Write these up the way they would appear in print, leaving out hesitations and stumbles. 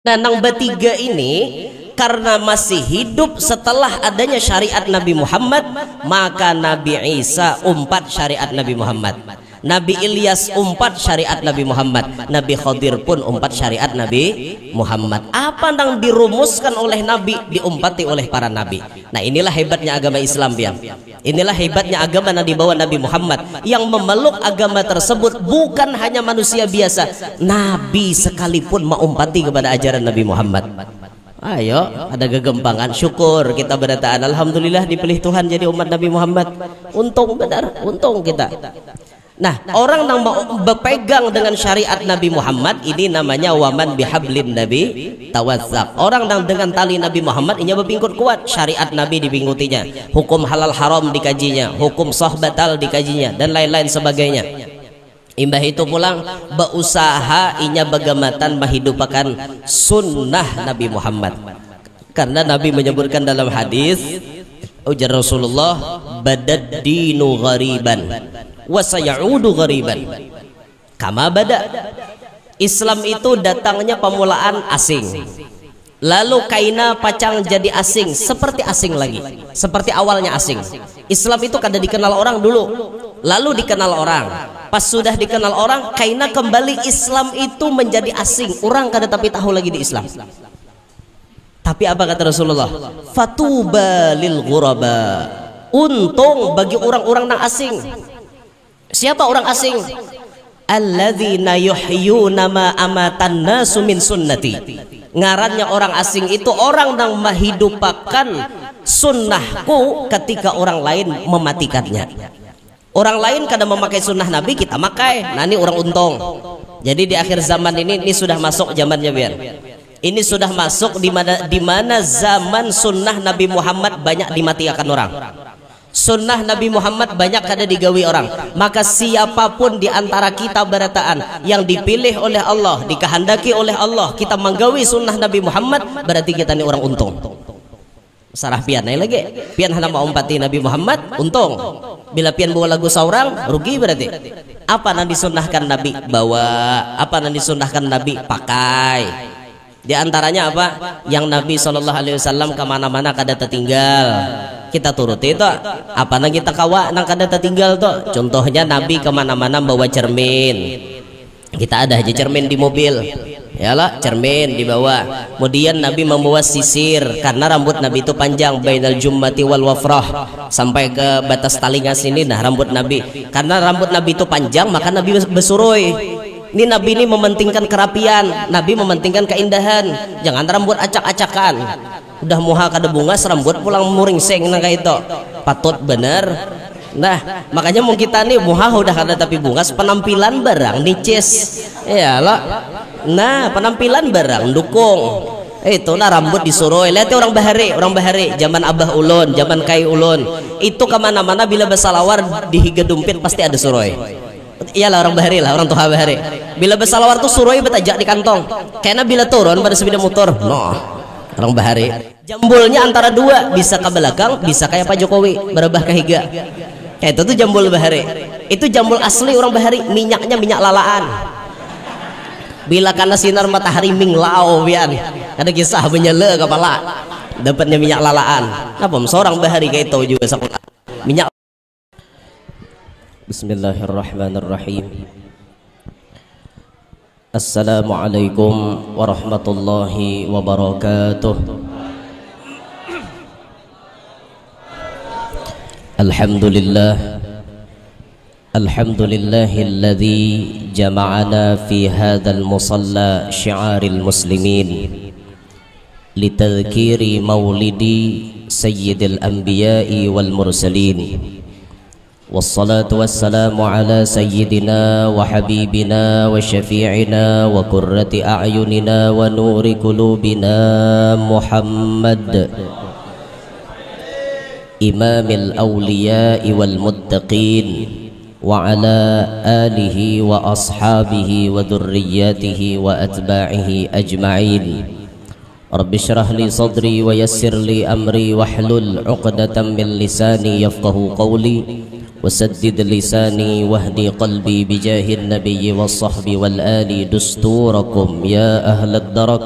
Nah, nang bertiga ini karena masih hidup setelah adanya syariat Nabi Muhammad, maka Nabi Isa umpat syariat Nabi Muhammad, Nabi Ilyas umpat syariat Nabi Muhammad, Nabi Khadir pun umpat syariat Nabi Muhammad. Apa yang dirumuskan oleh Nabi diumpati oleh para Nabi. Nah, inilah hebatnya agama Islam, ya. Inilah hebatnya agama yang dibawa Nabi Muhammad, yang memeluk agama tersebut bukan hanya manusia biasa, Nabi sekalipun mengumpati kepada ajaran Nabi Muhammad. Ayo, ada kegempangan, syukur kita berataan, alhamdulillah dipilih Tuhan jadi umat Nabi Muhammad. Untung benar, untung kita. Nah, orang yang mau berpegang dengan syariat Nabi Muhammad ini namanya waman bihablin Nabi tawazzaq. Orang yang dengan tali Nabi Muhammad ini berpingkut kuat, syariat Nabi dipingkutinya, hukum halal haram dikajinya, hukum sah batal dikajinya, dan lain-lain sebagainya. Imbah itu pulang berusaha inya bagamatan menghidupkan sunnah Nabi Muhammad. Karena Nabi menyebutkan dalam hadis, ujar Rasulullah, badad dinu ghariban wa sayaudu ghariban kama bada. Islam itu datangnya permulaan asing, lalu kaina pacang jadi asing, seperti asing lagi, seperti awalnya asing. Islam itu kada dikenal orang dulu, lalu dikenal orang, pas sudah dikenal orang kaina kembali Islam itu menjadi asing, orang kada tapi tahu lagi di Islam. Tapi apa kata Rasulullah? Fatuba lil ghuraba, untung bagi orang-orang yang asing. Siapa orang asing? Alladzina yuhyuna ma amatan nasu min sunnati. Ngarannya orang asing itu orang yang menghidupkan sunnahku ketika orang lain mematikannya. Orang lain kadang memakai sunnah Nabi, kita makai. Nah, ini orang untung. Jadi di akhir zaman ini sudah masuk zamannya, biar. Ini sudah masuk di mana zaman sunnah Nabi Muhammad banyak dimatikan orang. Sunnah Nabi Muhammad banyak kada digawi orang. Maka siapapun di antara kita berataan yang dipilih oleh Allah, dikehendaki oleh Allah, kita menggawi sunnah Nabi Muhammad, berarti kita ini orang untung. Sarah pian lagi, pian hana mau umpati Nabi Muhammad, untung. Bila pian bawa lagu seorang, rugi berarti. Apa yang disunnahkan Nabi bawa, apa yang disunnahkan Nabi pakai. Di antaranya apa? Yang Nabi SAW kemana-mana kada tertinggal, kita turuti itu. Apa nang kita kawa nang kada tertinggal tuh? Contohnya Nabi kemana-mana bawa cermin. Kita ada aja cermin di mobil, ya lah, cermin dibawa. Kemudian Nabi membawa sisir karena rambut Nabi itu panjang, bainal jummati wal wafrah, sampai ke batas talinga sini. Nah, rambut Nabi, karena rambut Nabi itu panjang, maka Nabi bersuroi. Ini Nabi ini mementingkan kerapian, Nabi mementingkan keindahan, jangan rambut acak-acakan. Udah muha kada bunga, rambut pulang muringseng nang kayak itu. Patut bener. Nah, makanya mau kita nih muha udah kada tapi bunga, penampilan barang nicis. Ya lah. Nah, penampilan barang dukung. Itulah rambut disuruh. Lihat orang bahari, zaman Abah Ulun, zaman Kai Ulun. Itu kemana-mana bila bersalawar di higa dumpit pasti ada suroi. Iyalah orang bahari lah, orang tua bahari. Bila bersalawar tuh suroi betajak di kantong. Karena bila turun pada sepeda motor, no, orang bahari. Jambulnya antara dua, bisa ke belakang, bisa kayak Pak Jokowi, berubah ke higa. Kayak itu tuh jambul bahari. Itu jambul asli orang bahari, minyaknya minyak lalaan. Bila karena sinar matahari minglau bian, ada kisah menyala kepala, dapatnya minyak lalaan. Apa seorang bahari kayak itu juga sekolah minyak. Bismillahirrahmanirrahim. Assalamualaikum warahmatullahi wabarakatuh. Alhamdulillahilladzi jama'ana fi hadzal musalla syiaril muslimin litadhkiri maulidi sayyidil anbiya'i wal mursalin. والصلاة والسلام على سيدنا وحبيبنا وشفيعنا وقرة أعيننا ونور قلوبنا محمد إمام الأولياء والمتقين وعلى آله وأصحابه وذرياته وأتباعه أجمعين. رب اشرح لي صدري ويسر لي أمري واحلل عقدة من لساني يفقه قولي وسدد لساني واهدي قلبي بجاه النبي والصحب والآل دستوركم يا أهل الدرك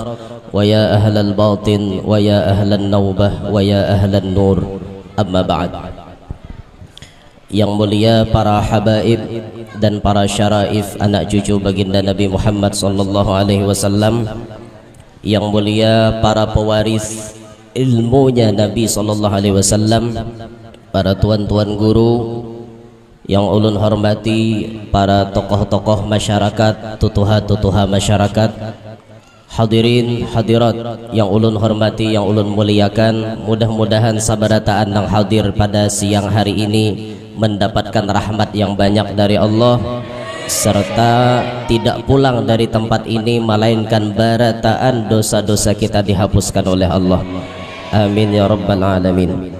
ويا أهل الباطن ويا أهل النوبة ويا أهل النور أما بعد. Yang mulia para habaib dan para syaraif anak cucu baginda Nabi Muhammad sallallahu alaihi wasallam, yang mulia para pewaris ilmunya Nabi sallallahu alaihi wasallam, para tuan-tuan guru yang ulun hormati, para tokoh-tokoh masyarakat, tutuha-tutuha masyarakat, hadirin hadirat yang ulun hormati, yang ulun muliakan, mudah-mudahan sabarataan yang hadir pada siang hari ini mendapatkan rahmat yang banyak dari Allah, serta tidak pulang dari tempat ini melainkan barataan dosa-dosa kita dihapuskan oleh Allah. Amin ya rabbal alamin.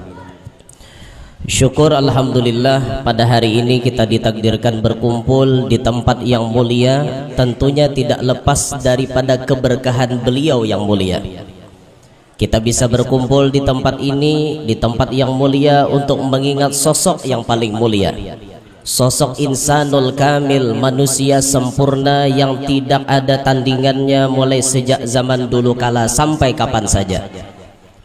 Syukur alhamdulillah, pada hari ini kita ditakdirkan berkumpul di tempat yang mulia, tentunya tidak lepas daripada keberkahan beliau yang mulia. Kita bisa berkumpul di tempat ini, di tempat yang mulia, untuk mengingat sosok yang paling mulia, sosok insanul kamil, manusia sempurna yang tidak ada tandingannya mulai sejak zaman dulu kala sampai kapan saja,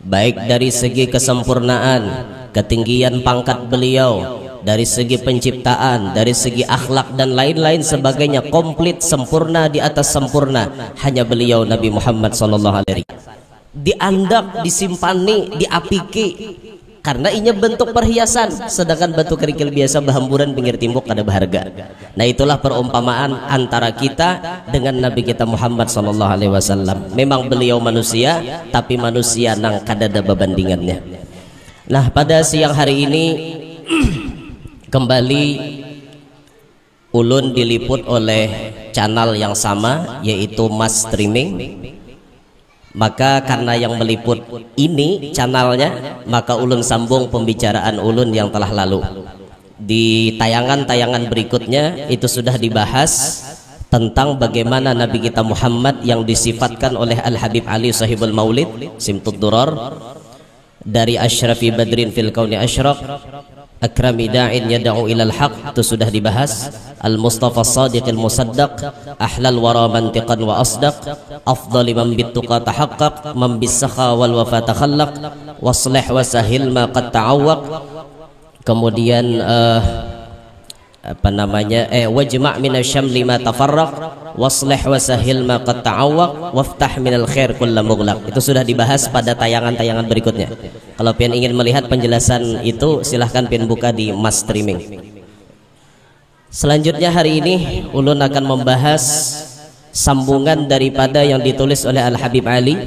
baik dari segi kesempurnaan, ketinggian pangkat beliau, dari segi penciptaan, dari segi akhlak dan lain-lain sebagainya, komplit, sempurna di atas sempurna. Hanya beliau Nabi Muhammad sallallahu alaihi wasallam diandap, disimpani, diapiki, karena inya bentuk perhiasan, sedangkan batu kerikil biasa bahamburan pinggir timbuk kada berharga. Nah, itulah perumpamaan antara kita dengan Nabi kita Muhammad sallallahu alaihi wasallam. Memang beliau manusia, tapi manusia nang kada ada berbandingannya. Nah, pada siang hari ini kembali ulun diliput oleh channel yang sama, yaitu Mas Streaming. Maka karena yang meliput ini channelnya, maka ulun sambung pembicaraan ulun yang telah lalu. Di tayangan-tayangan berikutnya itu sudah dibahas tentang bagaimana Nabi kita Muhammad yang disifatkan oleh Al-Habib Ali Sahibul Maulid Simtud Durar, dari Ashrafi Badrin fil Kauni Ashraq, Akrami da'in yada'u ilal haq, itu sudah dibahas. Al-Mustafa Sadiqil Musaddaq, Ahlal wara mantiqan wa asdaq, Afdali man bittuqa tahaqqaq, man bisakha wal wafa takhallaq, Waslih wa sahil ma qad ta'awwaq. Kemudian wajma' minasyam lima tafarraq, waslih wa sahil ma qad ta'awwaq, waftah minal khair kulla mughlaq. Itu sudah dibahas pada tayangan-tayangan berikutnya. Kalau pian ingin melihat penjelasan itu, silahkan pian buka di Mas Streaming. Selanjutnya hari ini ulun akan membahas sambungan daripada yang ditulis oleh Al-Habib Ali.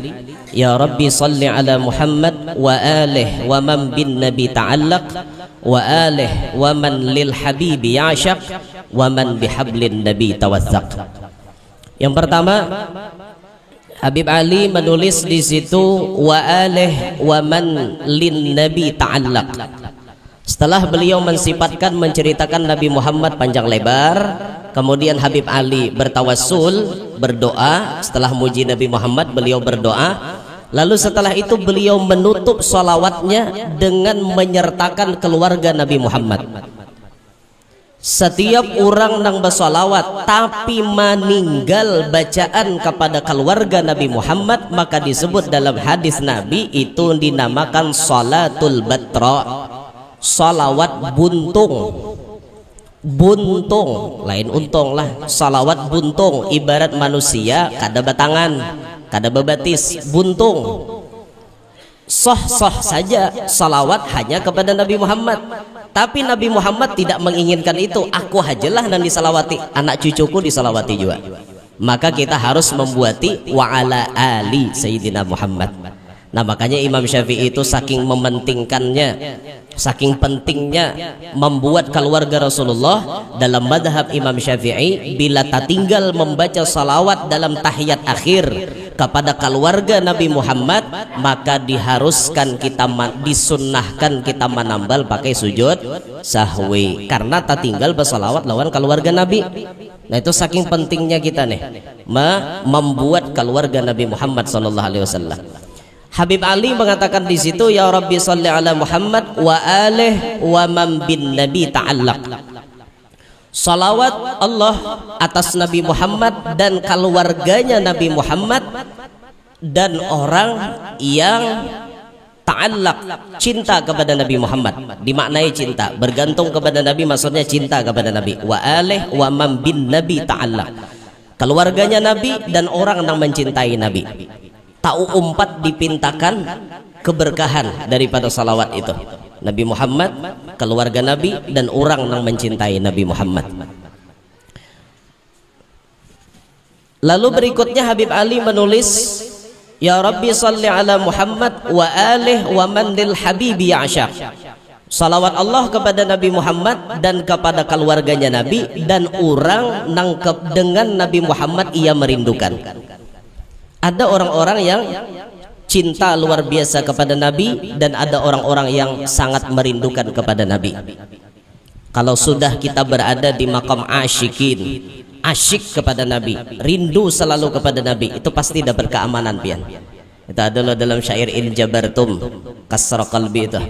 Ya Rabbi salli ala Muhammad wa alih wa man bin nabi ta'allaq, wa alih wa man lil habibi ya'shaq, wa man bihablin nabi tawathaq. Yang pertama, Habib Ali menulis di situ wa alih wa man lin nabi ta'allaq. Setelah beliau mensifatkan, menceritakan Nabi Muhammad panjang lebar, kemudian Habib Ali bertawassul, berdoa. Setelah muji Nabi Muhammad, beliau berdoa. Lalu setelah itu beliau menutup sholawatnya dengan menyertakan keluarga Nabi Muhammad. Setiap orang nang bersolawat tapi meninggal bacaan kepada keluarga Nabi Muhammad, maka disebut dalam hadis Nabi itu dinamakan salatul batra, salawat buntung. Buntung lain untung lah, salawat buntung, ibarat manusia kada batangan, kada bebatis, buntung. Sah-sah saja salawat hanya kepada Nabi Muhammad, tapi Nabi Muhammad tidak menginginkan itu. Aku hajalah dan disalawati, anak cucuku disalawati juga. Maka kita harus membuati wa ala ali Sayyidina Muhammad. Nah, makanya Imam Syafi'i itu saking mementingkannya, saking pentingnya membuat keluarga Rasulullah. Dalam madhab Imam Syafi'i, bila tertinggal membaca salawat dalam tahiyat akhir kepada keluarga Nabi Muhammad, maka diharuskan kita, disunnahkan kita menambal pakai sujud sahwi, karena tertinggal bersalawat lawan keluarga Nabi. Nah, itu saking pentingnya kita nih membuat keluarga Nabi Muhammad SAW. Habib Ali mengatakan di situ, ya Rabbi salli ala Muhammad wa alih wa man bin nabi ta'allaq. Salawat Allah atas Nabi Muhammad dan keluarganya Nabi Muhammad dan orang yang ta'allaq, cinta kepada Nabi Muhammad. Dimaknai cinta, bergantung kepada Nabi, maksudnya cinta kepada Nabi. Wa alih wa man bin Nabi ta'allaq, keluarganya Nabi dan orang yang mencintai Nabi. Tahu umpat dipintakan keberkahan daripada salawat itu. Nabi Muhammad, keluarga Nabi dan orang yang mencintai Nabi Muhammad. Lalu berikutnya Habib Ali menulis, ya Rabbi salli ala Muhammad wa alih wa man lil habibi ya'syaq. Salawat Allah kepada Nabi Muhammad dan kepada keluarganya Nabi dan orang nangkep dengan Nabi Muhammad ia merindukan. Ada orang-orang yang cinta luar biasa kepada Nabi dan ada orang-orang yang sangat merindukan kepada Nabi. Kalau sudah kita berada di makam asyikin, asyik kepada Nabi, rindu selalu kepada Nabi, itu pasti dapat keamanan pian. Itu adalah dalam syair in jabartum kasra qalbi itu.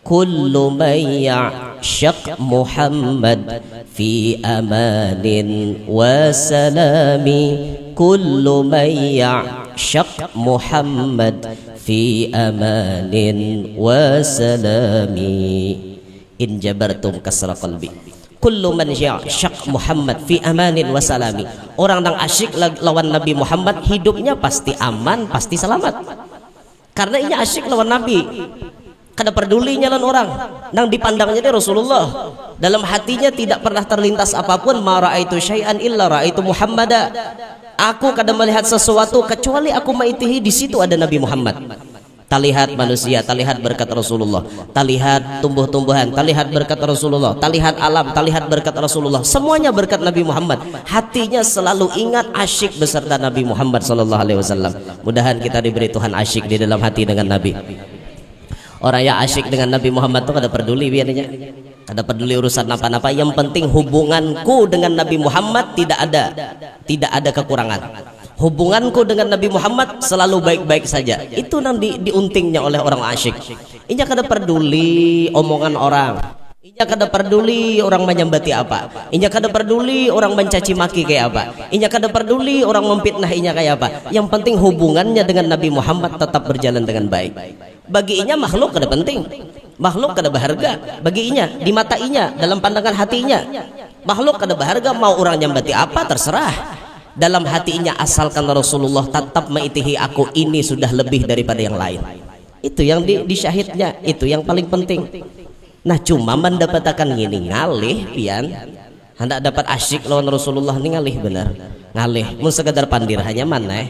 Kullu man ya'syaq Muhammad fi amanin wa salami. Kullu man ya'syaq Muhammad fi amanin wa salami. In jabartum kasra qalbi. Kullu man ya'syaq Muhammad fi amanin wa salami. Orang yang asyik lawan Nabi Muhammad hidupnya pasti aman, pasti selamat. Karena ia asyik lawan Nabi. Kada pedulinya lawan orang. Nang dipandangnya dia Rasulullah. Dalam hatinya tidak pernah terlintas apapun, ma ra'aitu syai'an illa ra'aitu Muhammada. Aku kada melihat sesuatu kecuali aku maitihi, di situ ada Nabi Muhammad. Talihat manusia, talihat berkat Rasulullah, talihat tumbuh-tumbuhan, talihat berkat Rasulullah, talihat alam, talihat berkat Rasulullah, semuanya berkat Nabi Muhammad. Hatinya selalu ingat, asyik beserta Nabi Muhammad sallallahu alaihi wasallam. Mudahan kita diberi Tuhan asyik di dalam hati dengan Nabi. Orang yang asyik dengan Nabi Muhammad itu kada peduli biarnya, kada peduli urusan apa-apa, yang penting hubunganku dengan Nabi Muhammad tidak ada kekurangan. Hubunganku dengan Nabi Muhammad selalu baik-baik saja. Itu yang diuntingnya oleh orang asyik. Inya kada peduli omongan orang, inya kada peduli orang menyambati apa, inya kada peduli orang mencaci maki kayak apa, inya kada peduli orang memfitnah inya kayak apa. Yang penting hubungannya dengan Nabi Muhammad tetap berjalan dengan baik. Bagi inya makhluk kada penting, makhluk kada berharga bagi inya, di mata inya, dalam pandangan hatinya makhluk kada berharga. Mau orang nyambati apa terserah, dalam hatinya asalkan Rasulullah tetap maitihi aku, ini sudah lebih daripada yang lain. Itu yang disyahidnya, itu yang paling penting. Nah cuma mendapatkan gini ngalih pian, hendak dapat asyik lawan Rasulullah ini ngalih benar, ngalih mun sekadar pandir hanya mana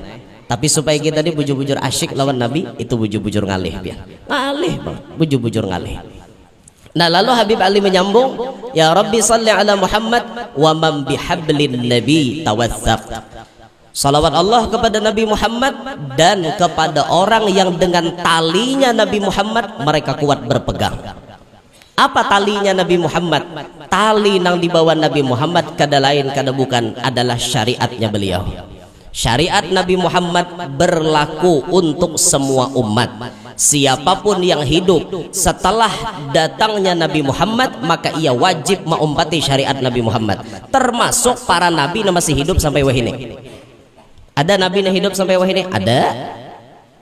tapi supaya kita ini bujur-bujur asyik lawan Nabi, itu bujur-bujur ngalih pian, ngalih bang, bujur-bujur ngalih. Nah lalu Habib Ali menyambung, ya Rabbi salli ala Muhammad wa man bihablin nabi tawathaq. Salawat Allah kepada Nabi Muhammad dan kepada orang yang dengan talinya Nabi Muhammad mereka kuat berpegang. Apa talinya Nabi Muhammad? Tali yang dibawa Nabi Muhammad kada lain kada bukan adalah syariatnya beliau. Syariat Nabi Muhammad berlaku untuk semua umat. Siapapun yang hidup setelah datangnya Nabi Muhammad maka ia wajib mengumpati syariat Nabi Muhammad, termasuk para nabi yang masih hidup sampai wahini. Ada nabi yang hidup sampai wahini? Ada.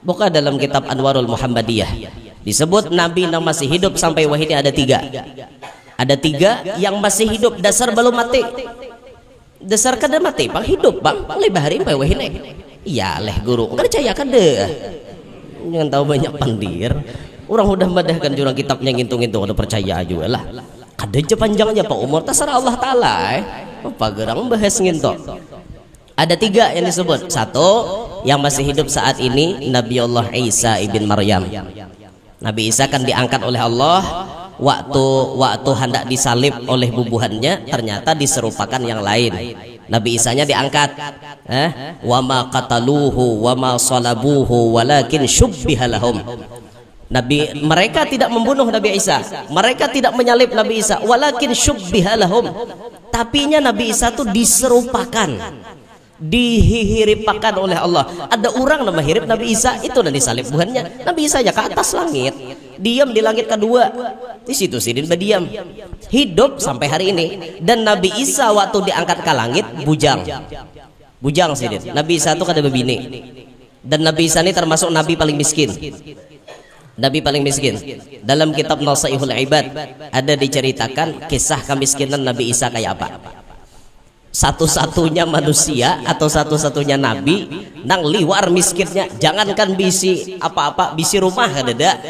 Buka dalam kitab Anwarul Muhammadiyah disebut nabi yang masih hidup sampai wahini ada 3. Ada 3 yang masih hidup, dasar belum mati. Dasar kada mati, bang hidup bang, lebih hari sampai wahini. Iya leh guru, enggak percaya kada. Jangan tahu banyak pandir. Orang udah madahkan jurang kitabnya ngintung-ngintung udah percaya juga lah. Kada aja panjangnya Pak Umar, terserah Allah Ta'ala. Apa gerang bahas ngintok. Ada 3 yang disebut. 1 yang masih hidup saat ini, Nabi Allah Isa ibn Maryam. Nabi Isa kan diangkat oleh Allah. Waktu hendak disalib oleh bubuhannya ternyata diserupakan yang lain. Nabi Isanya diangkat, wa ma qataluhu wa ma salabuhu walakin syubbiha lahum. Mereka tidak membunuh Nabi Isa, mereka tidak menyalib Nabi Isa, walakin syubbiha lahum. Tapinya Nabi Isa itu diserupakan, dihiripakan oleh Allah. Ada orang nama hirip Nabi Isa itu dan disalib buhannya. Nabi Isa ya ke atas langit, diam di langit kedua, di situ sidin berdiam, hidup sampai hari ini. Dan Nabi Isa waktu diangkat ke langit bujang sidin. Nabi Isa itu kada bebini. Dan Nabi Isa ini termasuk nabi paling miskin. Nabi paling miskin. Dalam kitab Nasaihul Ibad ada diceritakan kisah kemiskinan Nabi Isa kayak apa. Satu-satunya manusia atau satu-satunya nabi nang liwar miskinnya, jangankan bisi apa-apa, bisi rumah kadada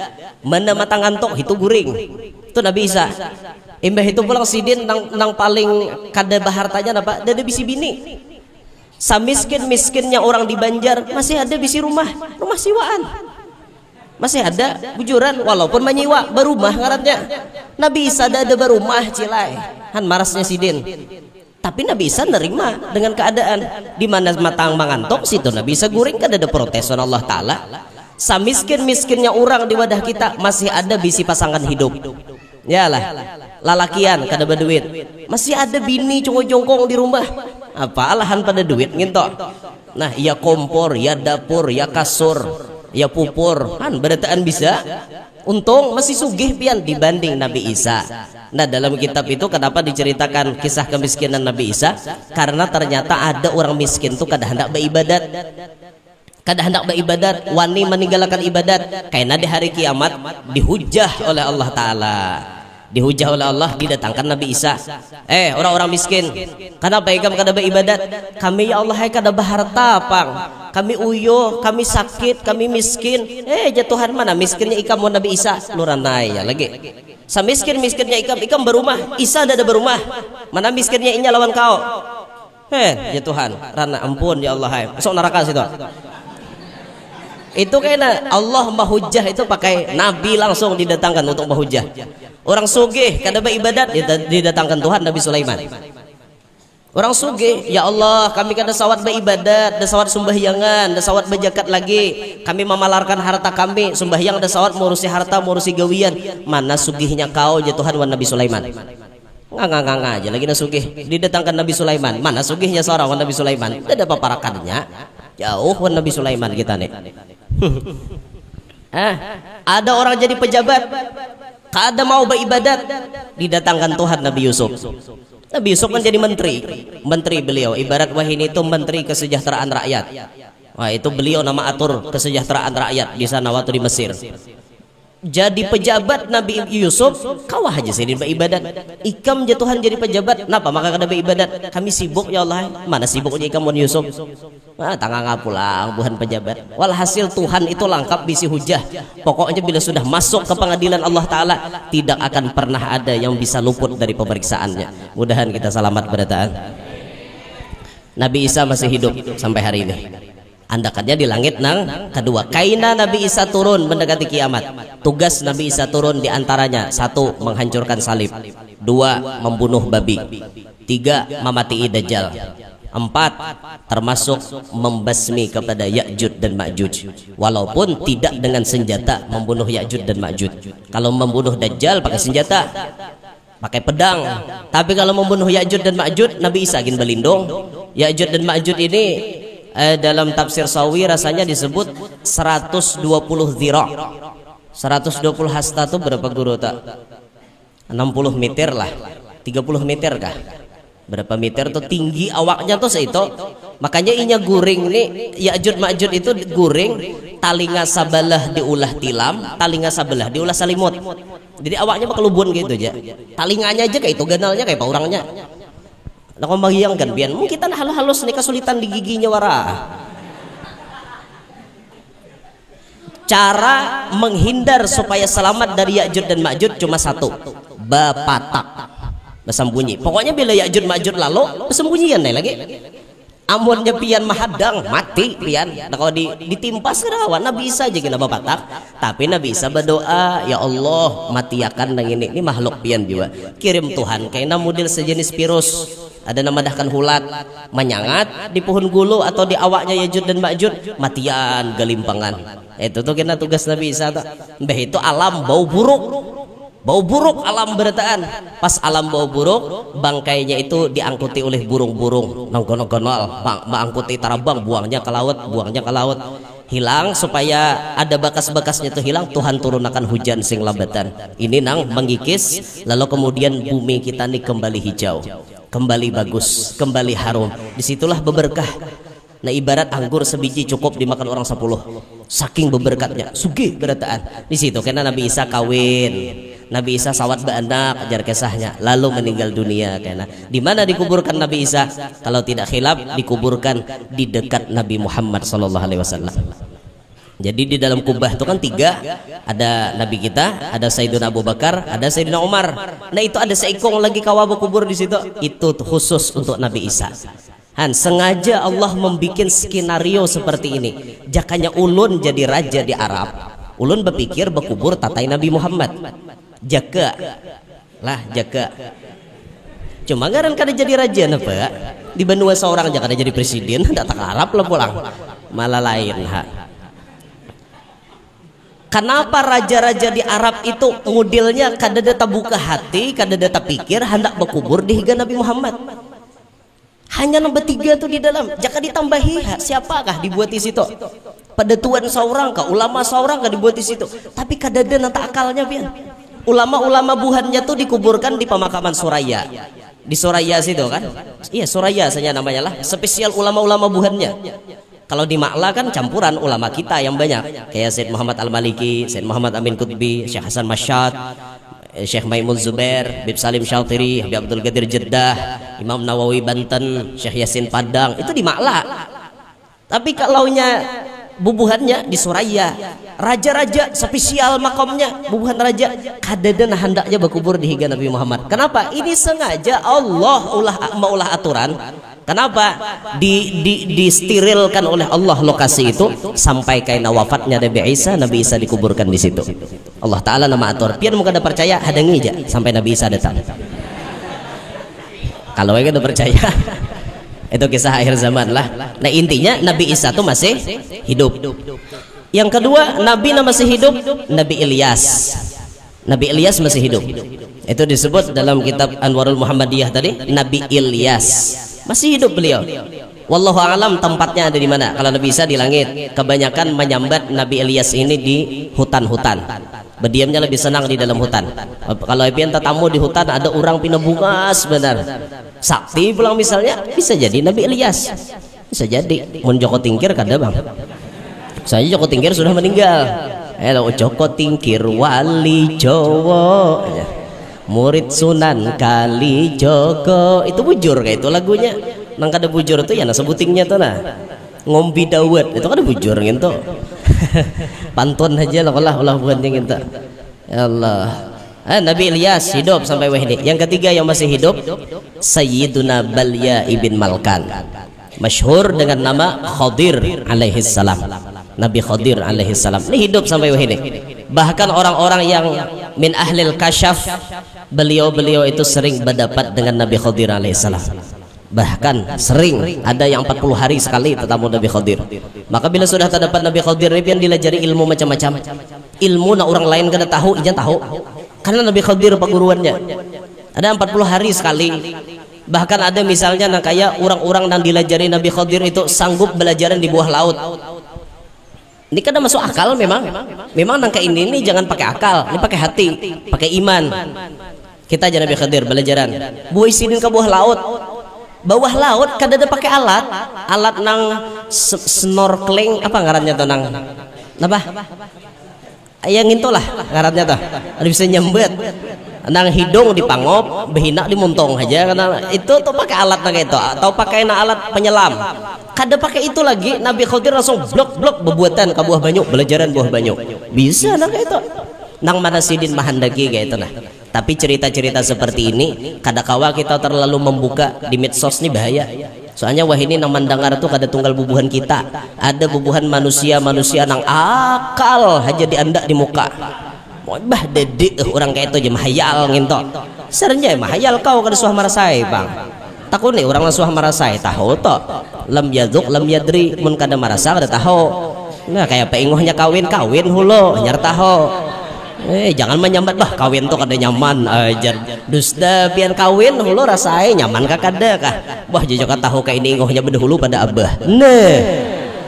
mana matangan tok itu guring. Itu Nabi Isa. Imbah itu pulang sidin nang paling kada bahartanya apa? Dada bisi bini. Samiskin-miskinnya orang di Banjar masih ada bisi rumah siwaan. Masih ada bujuran walaupun menyewa berumah ngarannya. Nabi Isa ada berumah cilai. Han marasnya sidin. Tapi Nabi Isa nerima dengan keadaan di mana matang mangantok situ Nabi Isa guring kan ada protes Allah Ta'ala. Samiskin-miskinnya orang di wadah kita masih ada bisi pasangan hidup. Yalah, lalakian kada berduit. Masih ada bini congkong-congkong di rumah. Apa alahan pada duit ngintok. Nah, ya kompor, ya dapur, ya kasur, ya pupur. Han berataan bisa. Untung masih sugih pian dibanding Nabi Isa. Nah, dalam kitab itu kenapa diceritakan kisah kemiskinan Nabi Isa? Karena ternyata ada orang miskin tuh kada hendak beribadat. Kada hendak beribadat, wani meninggalkan ibadat. Karena di hari kiamat dihujah oleh Allah Ta'ala. Dihujah oleh Allah, didatangkan Nabi Isa. Orang-orang miskin, kenapa ikam kada beribadat? Kami ya Allah kada baharta pang. Kami uyo, kami sakit, kami miskin. Jatuhan mana miskinnya ikam mau Nabi Isa? Luranai ya lagi. Miskinnya ikam berumah. Isa ada berumah. Mana miskinnya inya lawan kau? Jatuhan. Rana ampun ya Allah. Masuk neraka situ. Itu kayaknya Allah mahujah itu pakai Nabi langsung didatangkan untuk mahujah. Orang sugih kada beribadat didatangkan Tuhan Nabi Sulaiman. Orang sugih, ya Allah kami kada sawat beribadat, da sawat sembahyangan, da sawat berzakat lagi. Kami memalarkan harta kami, sembahyang da sawat ngurusi harta, ngurusi gawian. Mana sugihnya kau ya Tuhan wan Nabi Sulaiman. Ngang aja lagi na sugih. Didatangkan Nabi Sulaiman. Mana sugihnya seorang wan Nabi Sulaiman? Ada paparakannya. Jauh wan Nabi Sulaiman kita nih. Ada orang jadi pejabat, kada mau beribadat, didatangkan Tuhan Nabi Yusuf. Nabi Yusuf kan jadi menteri beliau. Ibarat wahini itu menteri kesejahteraan rakyat. Wah itu beliau nama atur kesejahteraan rakyat di sana waktu di Mesir. Jadi pejabat Nabi Yusuf, kau aja sih beribadat. Ikam jatuhan jadi pejabat, kenapa maka kada beribadat? Kami sibuk ya Allah. Mana sibuknya ikam wan Yusuf? Tangan pulang buhan pejabat. Walhasil Tuhan itu lengkap bisi hujah. Pokoknya bila sudah masuk ke pengadilan Allah Ta'ala, tidak akan pernah ada yang bisa luput dari pemeriksaannya. Mudahan kita selamat berataan. Nabi Isa masih hidup sampai hari ini. Andakannya di langit nang kedua. Kaina Nabi Isa turun mendekati kiamat. Tugas Nabi Isa turun diantaranya: 1. Menghancurkan salib, 2. Membunuh babi, 3. Mematii Dajjal, 4. Termasuk membasmi kepada Ya'juj dan Ma'juj. Walaupun tidak dengan senjata membunuh Ya'juj dan Ma'juj. Kalau membunuh Dajjal pakai senjata, pakai pedang. Tapi kalau membunuh Ya'juj dan Ma'juj, Nabi Isa ingin berlindung. Ya'juj dan Ma'juj ini dalam tafsir Sawi rasanya disebut 120 dhira'. 120 hasta itu berapa guru tak? 60 meter lah. 30 meter kah? Berapa meter tuh tinggi awaknya tuh seitu. Makanya inya guring nih Ya'juj Ma'juj itu guring, talinga sabalah diulah tilam, talinga sabalah diulah salimut. Jadi awaknya pakelubun gitu aja. Talinganya aja kayak itu, ganalnya kayak orangnya. Nah, kau bayangkan biar mungkin kita halus nih kesulitan di giginya wara. Cara menghindar supaya selamat dari Ya'juj dan Ma'juj cuma satu: bapatak, bersembunyi. Pokoknya bila Ya'juj Ma'juj lalu bersembunyian nih lagi. Amunnya pian mahadang mati pian. Nah kalau ditimpa serawan Nabi Isa aja kena bapatak. Tapi Nabi Isa berdoa, ya Allah matiakan nang ini makhluk pian juga. Kirim Tuhan kayaknya model sejenis virus. Ada nama dahkan hulat menyangat di pohon gulu atau di awaknya Ya'juj dan Ma'juj, matian gelimpangan. Itu tuh kena tugas Nabi Isa tuh. Mbah itu alam bau buruk alam berataan. Pas alam bau buruk, bangkainya itu diangkuti oleh burung-burung nonggonol-gonol, mengangkuti tarabang, buangnya ke laut, hilang supaya ada bekas-bekasnya itu hilang. Tuhan turunkan hujan sing lambatan ini nang mengikis, lalu kemudian bumi kita nih kembali hijau, kembali bagus, kembali harum. Disitulah beberkah. Nah ibarat anggur sebiji cukup dimakan orang 10, saking beberkatnya sugih berataan di situ. Karena Nabi Isa kawin, Nabi Isa sawat beranak, ajar kisahnya, lalu meninggal dunia. Karena di mana dikuburkan Nabi Isa? Kalau tidak khilaf dikuburkan di dekat Nabi Muhammad SAW. Jadi di dalam kubah itu kan 3, ada Nabi kita, ada Sayyidina Abu Bakar, ada Sayyidina Umar. Nah itu ada seikong lagi kawabu kubur di situ. Itu khusus untuk Nabi Isa. Sengaja Allah membuat skenario seperti ini. Jakanya ulun jadi raja di Arab, ulun berpikir berkubur tatai Nabi Muhammad. Jaka cuma ngaran kada jadi raja napa di benua seorang aja kada jadi presiden, datang Arab lah pulang malah lain. Kenapa raja-raja di Arab itu modelnya kada data buka hati, kada data pikir hendak berkubur di higa Nabi Muhammad? Hanya nomor 3 tuh di dalam. Jaka ditambahi siapakah dibuat di situ? Pada tuan seorang kah, ulama seorang kah dibuat di situ? Tapi kada ada nanta akalnya pian. Ulama-ulama buhannya tuh dikuburkan di pemakaman Suraya. Di Suraya situ kan? Iya Suraya saja namanya lah. Spesial ulama-ulama buhannya. Kalau di Ma'la kan campuran ulama kita yang banyak, kayak Syed Muhammad Al-Maliki, Syed Muhammad Amin Qutbi, Syekh Hasan Masyad, Syekh Maimun Zubair, Habib Salim Syaltiri, Habib Abdul Qadir Jeddah, Imam Nawawi Banten, Syekh Yasin Padang, itu di Ma'la. Tapi kalaunya bubuhannya di Suraya, raja-raja spesial makamnya bubuhan raja, kadada hendaknya berkubur di higa Nabi Muhammad. Kenapa? Ini sengaja Allah maulah aturan. Kenapa disterilkan oleh Allah lokasi itu sampai kaina wafatnya Nabi Isa dikuburkan di situ. Allah Taala nama atur. Pian muka ada percaya hadangi aja sampai Nabi Isa datang. Kalau mereka udah percaya itu kisah akhir zaman lah. Nah intinya Nabi Isa itu masih hidup. Yang kedua Nabi masih hidup, Nabi Ilyas. Nabi Ilyas masih hidup. Itu disebut dalam kitab Anwarul Muhammadiyah tadi, Nabi Ilyas. Masih hidup beliau. Wallahu a'lam tempatnya ada di mana. Kalau Nabi Isa di langit, kebanyakan menyambat Nabi Ilyas ini di hutan-hutan. Berdiamnya lebih senang di dalam hutan. Kalau pian tatamu di hutan ada orang pina bunga sebenarnya. Sakti pulang misalnya, bisa jadi Nabi Ilyas. Bisa jadi. Mun Joko Tingkir kada bang. Saya Joko Tingkir sudah meninggal. Hello Joko Tingkir wali Jawa. Murid Sunan Kalijogo, itu bujur kayak itu lagunya. Nang kada bujur itu ya nah sebutingnya tuh nah ngombi dawet itu kada bujur gitu. Pantun aja lah Allah bukannya gitu. Ya Allah. Nabi Ilyas hidup sampai wahini. Yang ketiga yang masih hidup Sayyiduna Balya ibn Malkan, masyhur dengan nama Khadir alaihi salam. Nabi Khadir alaihi salam ini hidup sampai wahini. Bahkan orang-orang yang min ahlil kasyaf, beliau itu sering berdapat dengan Nabi Khadir alaihissalam. Bahkan sering ada yang 40 hari sekali tetamu Nabi Khadir. Maka bila sudah terdapat Nabi Khadir yang dilajari ilmu macam-macam. Ilmu na orang lain kada tahu, ijan tahu. Karena Nabi Khadir paguruannya. Ada 40 hari sekali. Bahkan ada misalnya nah kayak orang-orang yang dilajari Nabi Khadir itu sanggup belajaran di bawah laut. Ini kan masuk akal memang nangka ini jangan pakai akal, ini pakai hati, pakai iman. Kita aja Nabi Khadir belajaran. Buah isinin ke bawah laut kada ada pakai alat nang snorkeling apa ngarannya tuh nang apa? Yang itulah ngarannya tuh. Ada bisa nyambet. Nang hidung dipangop, behina dimuntung aja karena itu tuh pakai alat nang itu atau pakai alat penyelam. Kada pakai itu lagi Nabi Khadir langsung blok bebuatan ke buah banyu, belajaran buah banyu. Bisa nang itu. Nang mana sidin mahandaki kayak itu nah. Tapi cerita-cerita seperti ini kadakawa kita terlalu membuka di medsos nih bahaya. Soalnya wah ini nang mendengar tuh kada tunggal bubuhan kita. Ada bubuhan manusia nang akal aja diandak di muka. Bah dedik orang kayak itu aja mahayal nginto. Serenja mahayal kau kada suah marasai bang. Takut nih orang suah marasai tahu toh. Lam yaduk lam yadri mun kada marasa kada tahu. Nah kayak pengohnya kawin hulo nyar tahu. Jangan menyambat bah kawin tuh kada nyaman ajar. Dusta pian kawin hulo rasai nyaman kah kada kah. Wah jajaka tahu kayak ini ngohnya bedahulu pada abah. Nah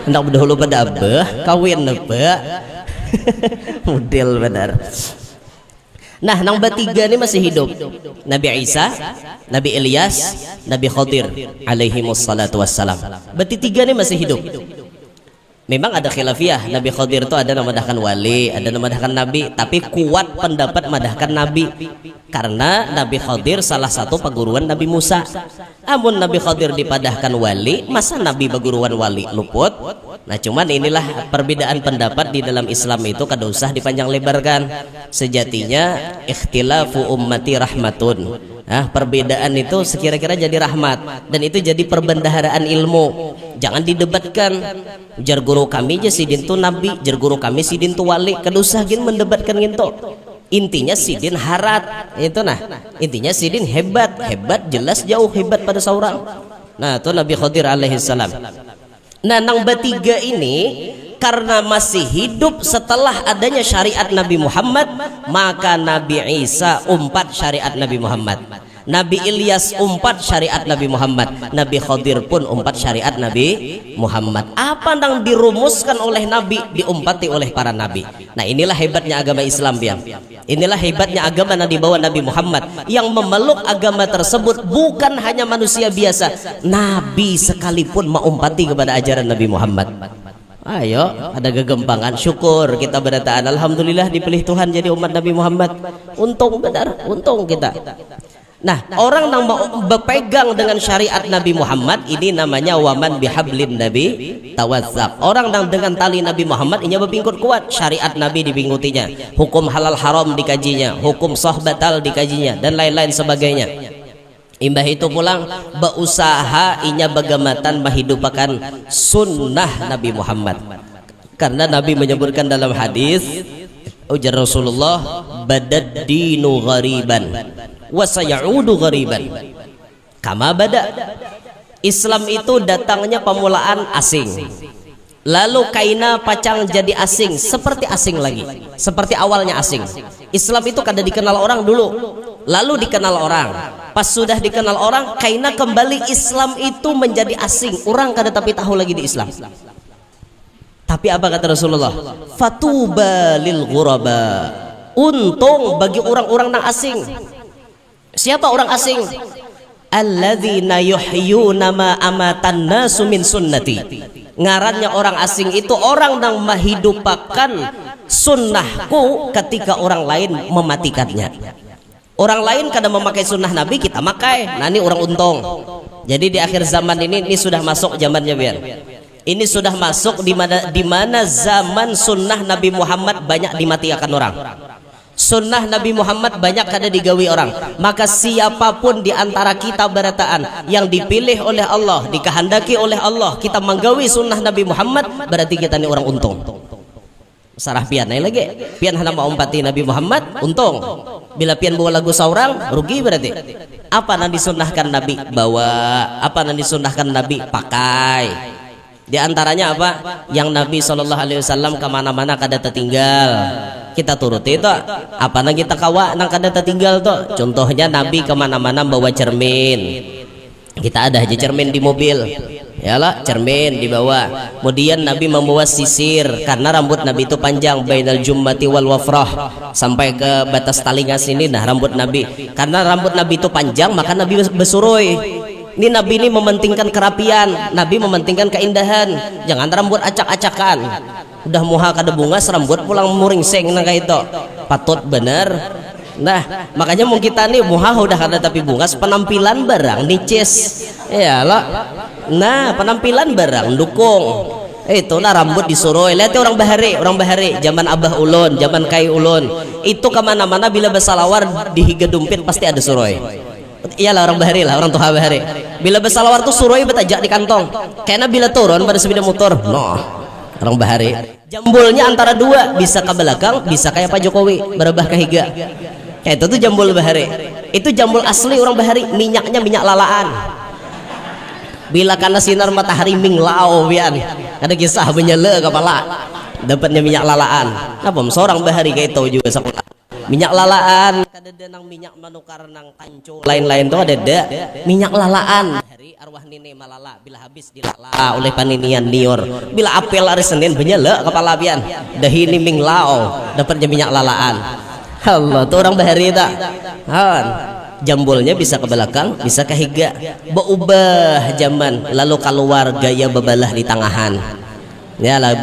hendak bedahulu pada abah kawin apa. Model benar. Nah, nang bertiga ini masih hidup. Nabi Isa, Nabi Ilyas, Nabi Khadir alaihi wassalatu wassalam. Bertiga ini masih hidup. Memang ada khilafiyah, Nabi Khadir itu ada nama madahkan wali, ada nama madahkan nabi, tapi kuat pendapat madahkan nabi karena Nabi Khadir salah satu peguruan Nabi Musa. Amun Nabi Khadir dipadahkan wali, masa nabi peguruan wali luput? Nah, cuman inilah perbedaan pendapat di dalam Islam itu kada usah dipanjang lebarkan. Sejatinya ikhtilafu ummati rahmatun. Nah, perbedaan itu sekira-kira jadi rahmat dan itu jadi perbendaharaan ilmu. Jangan didebatkan. Jar guru kami aja sidin tu nabi, jar guru kami sidin tu wali. Kada usah gin mendebatkan gitu. Intinya sidin harat itu. Nah, intinya sidin hebat, hebat jelas jauh hebat pada seorang. Nah, itu Nabi Khadir alaihi salam. Nah, nang bertiga ini karena masih hidup setelah adanya syariat Nabi Muhammad, maka Nabi Isa umpat syariat Nabi Muhammad, Nabi Ilyas umpat syariat Nabi Muhammad, Nabi Khadir pun umpat syariat Nabi Muhammad. Apa yang dirumuskan oleh Nabi diumpati oleh para Nabi. Nah, inilah hebatnya agama Islam, biang. Inilah hebatnya agama yang dibawa Nabi Muhammad. Yang memeluk agama tersebut bukan hanya manusia biasa, Nabi sekalipun mengumpati kepada ajaran Nabi Muhammad. Ayo, ada kegempangan, syukur kita berataan. Alhamdulillah dipilih Tuhan jadi umat Nabi Muhammad. Untung benar, untung kita. Nah, orang yang berpegang dengan syariat Nabi Muhammad ini namanya waman bihablin Nabi tawazzaq. Orang yang dengan tali Nabi Muhammad ini berpingkut kuat, syariat Nabi dipingkutinya, hukum halal haram dikajinya, hukum sah batal dikajinya, dan lain-lain sebagainya. Imbah itu pulang berusaha inya bagamatan menghidupkan sunnah Nabi Muhammad. Karena Nabi menyebutkan dalam hadis, ujar Rasulullah, badad dinu ghariban wa sayaudu ghariban kama bada. Islam itu datangnya permulaan asing, lalu kaina pacang jadi asing, seperti asing lagi, seperti awalnya asing. Islam itu kada dikenal orang dulu, lalu dikenal orang, pas sudah dikenal orang kaina kembali Islam itu menjadi asing, orang kada tapi tahu lagi di Islam. Tapi apa kata Rasulullah? Fatuba lil ghuraba, untung bagi orang-orang yang asing. Siapa orang asing? Alladzina yuhyuna ma amatan nasu min sunnati. Ngarannya orang asing itu orang yang menghidupkan sunnahku ketika orang lain mematikannya. Orang lain kadang memakai sunnah Nabi, kita makai. Nah, ini orang untung. Jadi di akhir zaman ini sudah masuk zamannya, biar. Ini sudah masuk di mana zaman sunnah Nabi Muhammad banyak dimatikan orang. Sunnah Nabi Muhammad banyak kada digawi orang. Maka siapapun di antara kita berataan yang dipilih oleh Allah, dikehendaki oleh Allah, kita menggawi sunnah Nabi Muhammad, berarti kita ini orang untung. Sarah pian lagi, pian hana umpati Nabi Muhammad, untung. Bila pian bawa lagu seorang, rugi berarti. Apa yang disunnahkan Nabi bawa, apa yang disunnahkan Nabi pakai. Di antaranya apa? Yang Nabi SAW kemana-mana kada tertinggal, kita turuti itu. Apa nang kita kawa nang kada tertinggal tuh? Contohnya Nabi kemana-mana bawa cermin, kita ada aja cermin di mobil, ya lah, cermin dibawa. Kemudian Nabi membawa sisir karena rambut Nabi itu panjang, bainal jummati wal wafrah, sampai ke batas talinga sini. Nah, rambut Nabi, karena rambut Nabi itu panjang maka Nabi bersurui. Ini Nabi ini mementingkan kerapian, Nabi mementingkan keindahan, jangan rambut acak-acakan. Udah muha kada bunga rambut pulang muringseng nang kayak itu. Patut bener. Nah, makanya mau kita nih muha udah kada tapi bungas, penampilan barang nicis. Ya lah. Nah, penampilan barang dukung. Itu nah rambut disuruh. Lihat orang bahari, zaman abah ulun, zaman kai ulun. Itu kemana-mana bila bersalawar di higa dumpit pasti ada suroi. Iyalah orang bahari lah, orang tuha bahari. Bila bersalawar tuh suroi betajak di kantong. Karena bila turun pada sepeda motor, no, orang bahari. Jambulnya antara dua, bisa ke belakang, bisa kayak Pak Jokowi, berubah ke higa. Kayak itu tuh jambul bahari. Itu jambul asli orang bahari, minyaknya minyak lalaan. Bila karena sinar matahari minglau bian, ada kisah menyala kepala, dapatnya minyak lalaan. Apa seorang bahari kayak itu juga sekolah. Minyak lalaan, kada nang minyak manukar nang tanco, lain-lain tuh ada minyak lalaan. Hari arwah nini malala bila habis dilala oleh paninian nior, bila apel hari Senin benyala kepala pian, dahini minglao dapatnya minyak lalaan. Allah tuh orang bahari tak jambulnya bisa ke belakang bisa ke higa berubah zaman lalu keluar gaya bebalah di tangahan ya lah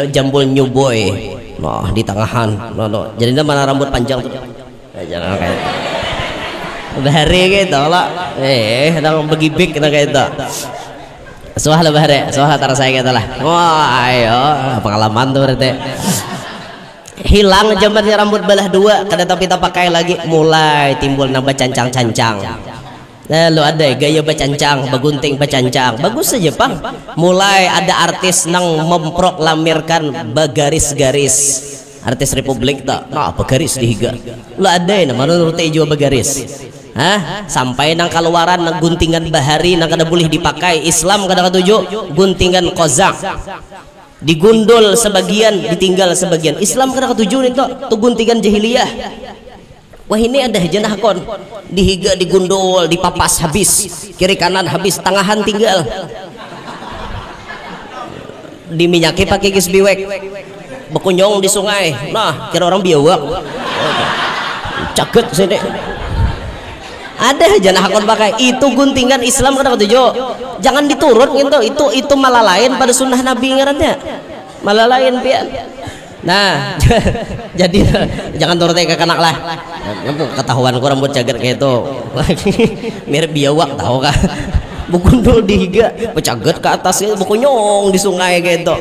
jambul new boy nah di tangahan no. Jadi mana rambut panjang tuh jangan kayak bahari gitu lah nang begibik nang kayak itu soal bahari soal antara saya gitu lah wah ayo pengalaman tuh berarti hilang zamannya rambut belah dua kada tapi kita pakai lagi mulai timbul nambah cancang-cancang lalu ada gaya bacancang begunting bacancang bagus saja Pang mulai ada artis nang memproklamirkan bagaris-garis artis republik tak nah bagaris dihiga lu ada yang menurut juga bagaris sampai nang keluaran nang guntingan bahari nang kada boleh dipakai Islam kada ketujuh guntingan kozak digundul sebagian ditinggal sebagian Islam kada ketujuh nih tuh guntingan jahiliyah wah ini ada jenah kon dihiga digundul dipapas habis kiri kanan habis tangahan tinggal diminyaki pakai gis biwek bekunyong di sungai nah kira orang biawak caket sini ada jangan hakon pakai itu guntingan Islam kada ketujuh jangan diturun gitu itu malah lain pada sunnah Nabi ngarannya malah lain pian nah jadi jangan turun ke kanak lah ketahuan ku rambut caget kayak itu mirip biawak tahu kah bukundul dihiga becaget ke atasnya bukunyong di sungai kayak itu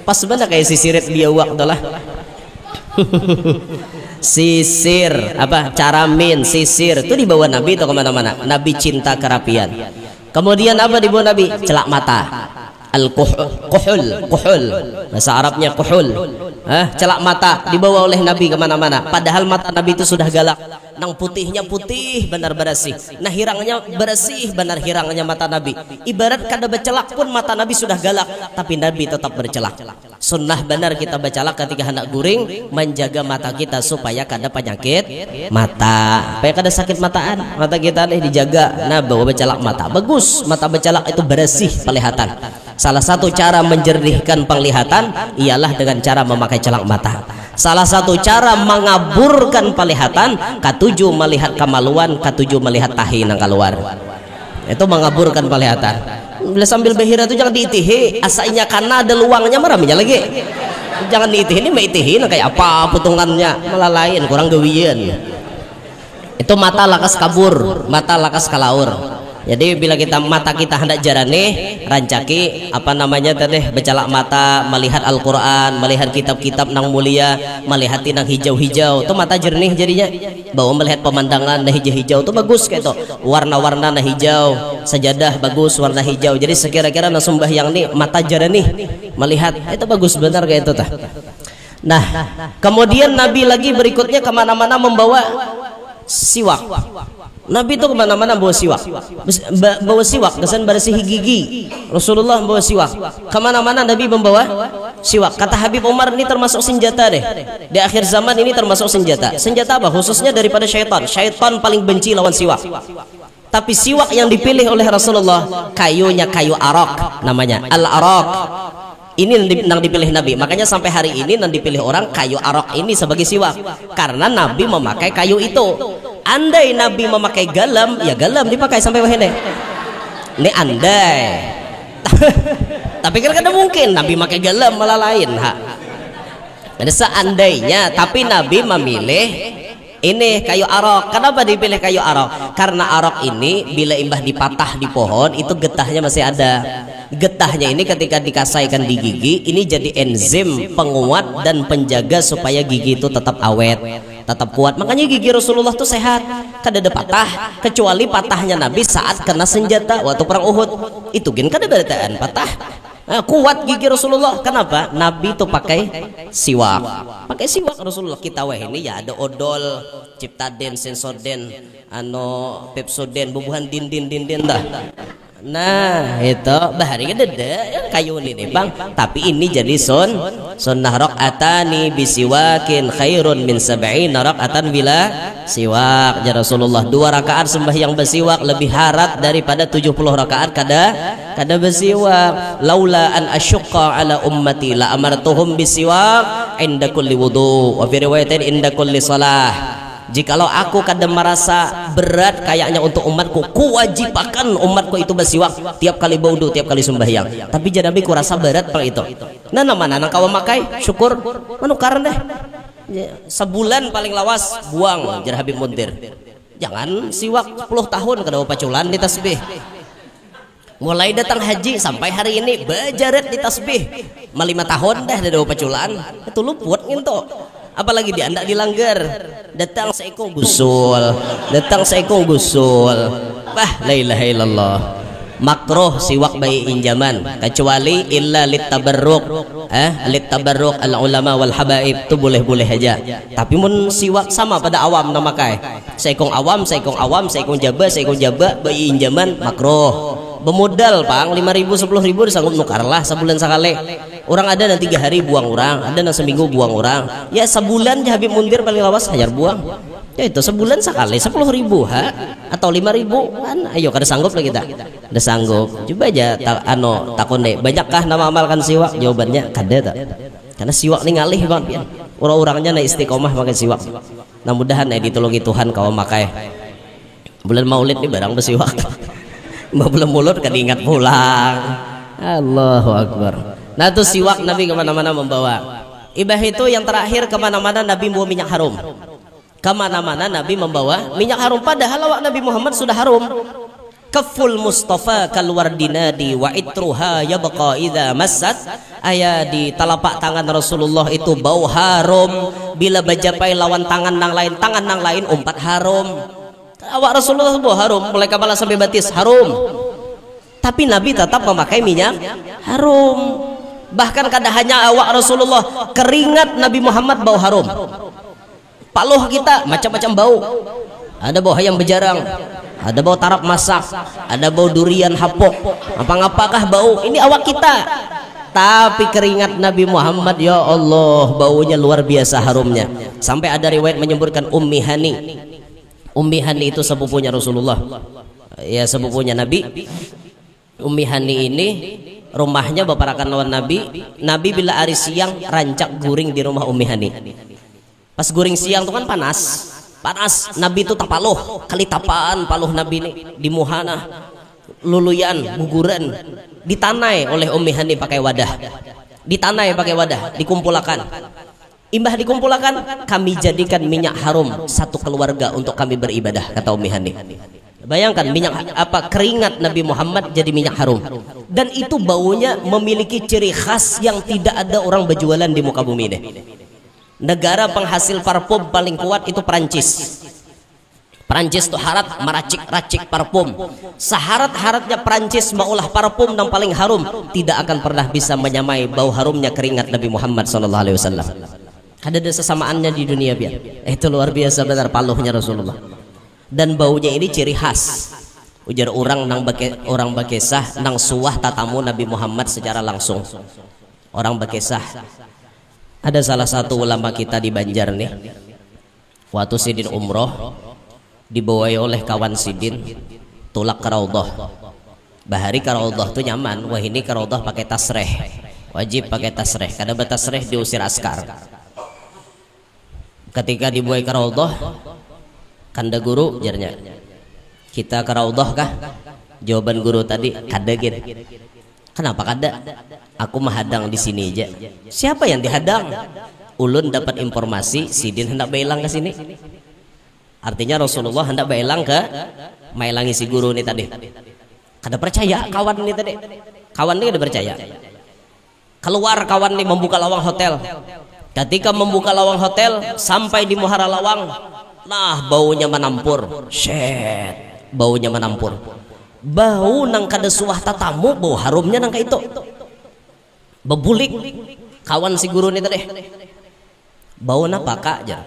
pas sebenarnya kayak sisirit biawak itulah sisir apa caramin sisir itu dibawa Nabi itu kemana-mana Nabi cinta kerapian kemudian apa dibawa Nabi celak mata kuhul bahasa Arabnya kuhul celak mata dibawa oleh Nabi kemana-mana padahal mata Nabi itu sudah galak nang putihnya putih benar bersih nah hirangnya bersih benar hirangnya mata Nabi ibarat kada bercelak pun mata Nabi sudah galak tapi Nabi tetap bercelak sunnah benar kita bercelak ketika hendak guring menjaga mata kita supaya kada penyakit mata supaya kada sakit mataan mata kita nih dijaga nah bawa bercelak mata bagus mata bercelak itu bersih penglihatan salah satu cara menjernihkan penglihatan ialah dengan cara memakai celak mata salah satu cara mengaburkan penglihatan ketujuh melihat kemaluan ketujuh melihat tahi nang keluar itu mengaburkan penglihatan bila sambil behira itu jangan diitihi asainya karena ada luangnya marahnya lagi jangan diitihi ini maitihi nah kayak apa putungannya malah lain kurang gawian itu mata lakas kabur mata lakas kalaur jadi bila kita mata kita hendak jarane rancaki apa namanya tadi becalak mata melihat Al-Quran melihat kitab-kitab nang mulia melihat nang hijau-hijau itu mata jernih jadinya bahwa melihat pemandangan nah hijau-hijau itu bagus kayak itu warna-warna nah hijau sajadah bagus warna hijau jadi sekira-kira nah sembahyang nih mata jernih melihat itu bagus benar kayak itu tah nah kemudian Nabi lagi berikutnya kemana-mana membawa siwak Nabi itu kemana-mana bawa siwak kesan bersih gigi Rasulullah bawa siwak kemana-mana Nabi membawa siwak kata Habib Umar ini termasuk senjata deh di akhir zaman ini termasuk senjata apa khususnya daripada syaitan paling benci lawan siwak tapi siwak yang dipilih oleh Rasulullah kayunya kayu arok namanya al-arok ini yang dipilih Nabi makanya sampai hari ini yang dipilih orang kayu arok ini sebagai siwak karena Nabi memakai kayu itu andai Nabi memakai galam ya galam dipakai sampai wahene ini andai tapi kan kada mungkin Nabi memakai galam malah lain ada seandainya tapi Nabi memilih ini kayu arok kenapa dipilih kayu arok karena arok ini bila imbah dipatah di pohon itu getahnya masih ada getahnya ini ketika dikasaikan di gigi ini jadi enzim penguat dan penjaga supaya gigi itu tetap awet tetap kuat makanya gigi Rasulullah tuh sehat kada ada patah kecuali patahnya Nabi saat kena senjata waktu perang Uhud itu kan kada berataan patah kuat gigi Rasulullah kenapa Nabi tuh pakai siwak Rasulullah kita weh ini ya ada odol Ciptaden Sensoden Pepsoden bubuhan din dah nah itu bahari kan ada kayu ini bang tapi ini jadi sunnah rakaatani bisiwakin khairun min sab'ina rakaatan bila siwak ya Rasulullah 2 rakaat sembahyang bersiwak lebih harat daripada 70 rakaat kada bersiwak laula an asyqa ala ummati la amartuhum bisiwak inda kulli wudu wa fi riwayatin inda kulli salah jikalau aku kadang merasa berat kayaknya untuk umatku, kuwajibakan umatku itu bersiwak tiap kali baudu, tiap kali sembahyang. Tapi jadabi ku rasa berat pak itu. Nah mana nang kawa makai syukur menukar deh. Sebulan paling lawas buang jar Habib Muntir. Jangan siwak 10 tahun kada paculan di tasbih. Mulai datang haji sampai hari ini bejaret di tasbih. 5 tahun dah dari paculan. Itu luput gitu. Apalagi dia anda dilanggar. Datang seekong gusul, datang seekong gusul. Bah, la ilaha illallah. Makruh siwak bayi injaman kecuali illa litabarruk, litabarruk al ulama wal habaib, itu boleh-boleh aja. Tapi mun siwak sama pada awam nama kai. Seekong awam, seekong jaba bayi injaman makruh. Bemodal pang 5.000 10.000 disanggup nukar lah sebulan sekali. Orang ada dan 3 hari buang orang, ada yang seminggu buang orang. Ya sebulan Habib Muntir paling lawas hajar buang. Ya itu sebulan sekali 10.000 atau 5.000 kan. Ayo kada sanggup lah kita. Kada sanggup. Coba aja takon deh. Banyakkah nama amalkan siwak? Jawabannya kada tak. Karena siwak ini ngalih banget. Orang-orangnya na istiqomah pakai siwak. Nah mudahan ditolongi Tuhan kau makai. Bulan Maulid nih barang bersiwak. Belum mulut kan ingat pulang. Allahu Akbar. Nah itu siwak Nabi kemana-mana membawa. Ibah itu yang terakhir kemana-mana Nabi membawa minyak harum. Kemana-mana Nabi membawa minyak harum. Padahal awak Nabi Muhammad sudah harum. Kaful Mustafa keluar dinadi wa itruha yabqa idza massat. Aya di telapak tangan Rasulullah itu bau harum. Bila bajapai lawan tangan nang lain umpat harum. Awak Rasulullah bau harum mulai kepala sampai batis harum. Tapi Nabi tetap memakai minyak harum. Bahkan kada hanya awak Rasulullah, keringat Nabi Muhammad bau harum. Paluh kita macam-macam bau. Ada bau ayam bejarang, ada bau tarap masak, ada bau durian hapok. Apa-apakah bau? Ini awak kita. Tapi keringat Nabi Muhammad ya Allah baunya luar biasa harumnya. Sampai ada riwayat menyebutkan Ummi Hani. Ummi Hani itu sepupunya Rasulullah. Ya sepupunya Nabi. Ummi Hani ini rumahnya baparakan lawan Nabi. Nabi bila hari siang rancak guring di rumah Ummi Hani. Pas guring siang itu kan panas. Nabi itu tapaluh kali tapaan paluh Nabi ini di muhana luluyan guguran ditanai oleh Ummi Hani pakai wadah. Ditanai pakai wadah, dikumpulkan. Imbah dikumpulkan, kami jadikan minyak harum satu keluarga untuk kami beribadah, kata Ummi Hani. Bayangkan minyak keringat Nabi Muhammad jadi minyak harum. Dan itu baunya memiliki ciri khas yang tidak ada orang berjualan di muka bumi ini. Negara penghasil parfum paling kuat itu Perancis. Perancis itu harat meracik-racik parfum. Seharat-haratnya Perancis maulah parfum yang paling harum, tidak akan pernah bisa menyamai bau harumnya keringat Nabi Muhammad SAW. Ada sesamaannya di dunia biar. Itu luar biasa benar paluhnya Rasulullah. Dan baunya ini ciri khas. Ujar orang bakesah nang suah tatamu Nabi Muhammad secara langsung. Orang bakesah. Ada salah satu ulama kita di Banjar nih. Waktu Sidin umroh dibawai oleh kawan Sidin tulak ke Raudhah. Bahari ke Raudhah tuh nyaman. Wah ini ke Raudhah pakai tasreh. Wajib pakai tasreh. Kada bertasreh diusir askar. Ketika dibuai ke Raudhah, kanda guru jarnya, kita ke Raudhah kah? Jawaban guru tadi kada gitu. Kenapa kada? Aku menghadang di sini aja. Siapa yang dihadang? Ulun dapat informasi Sidin hendak bailang ke sini. Artinya Rasulullah hendak bailang ke mailangi si guru ini tadi. Kada percaya kawan ini tadi. Kawan ini kada percaya. Keluar kawan ini membuka lawang hotel. Ketika membuka lawang hotel sampai di Muhara Lawang, nah baunya menampur. Shet, baunya menampur. Bau nang kada suah tatamu, bau harumnya nang itu. Bebulik kawan si guru ini tadi. Bau napa kak aja?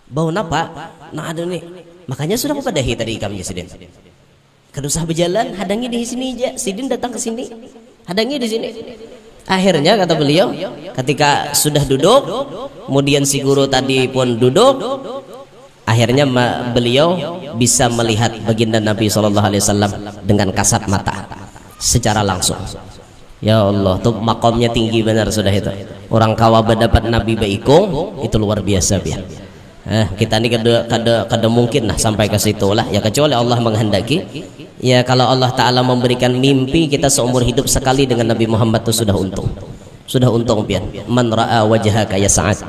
Bau napa? Nah ada nih. Makanya sudah kupadahi tadi kami Sidin. Kada usah berjalan, hadangi di sini aja. Sidin datang ke sini, hadangi di sini. Akhirnya kata beliau, ketika sudah duduk, kemudian si guru tadi pun duduk, akhirnya beliau bisa melihat baginda Nabi SAW dengan kasat mata secara langsung. Ya Allah, tuh makomnya tinggi benar sudah itu. Orang kawa berdapat Nabi baikung itu luar biasa biar. Kita ini kada mungkin lah sampai ke situ lah ya, kecuali Allah menghendaki. Ya kalau Allah Ta'ala memberikan mimpi kita seumur hidup sekali dengan Nabi Muhammad itu sudah untung. Sudah untung pian. Man ra'a wajhaka ya Sa'ad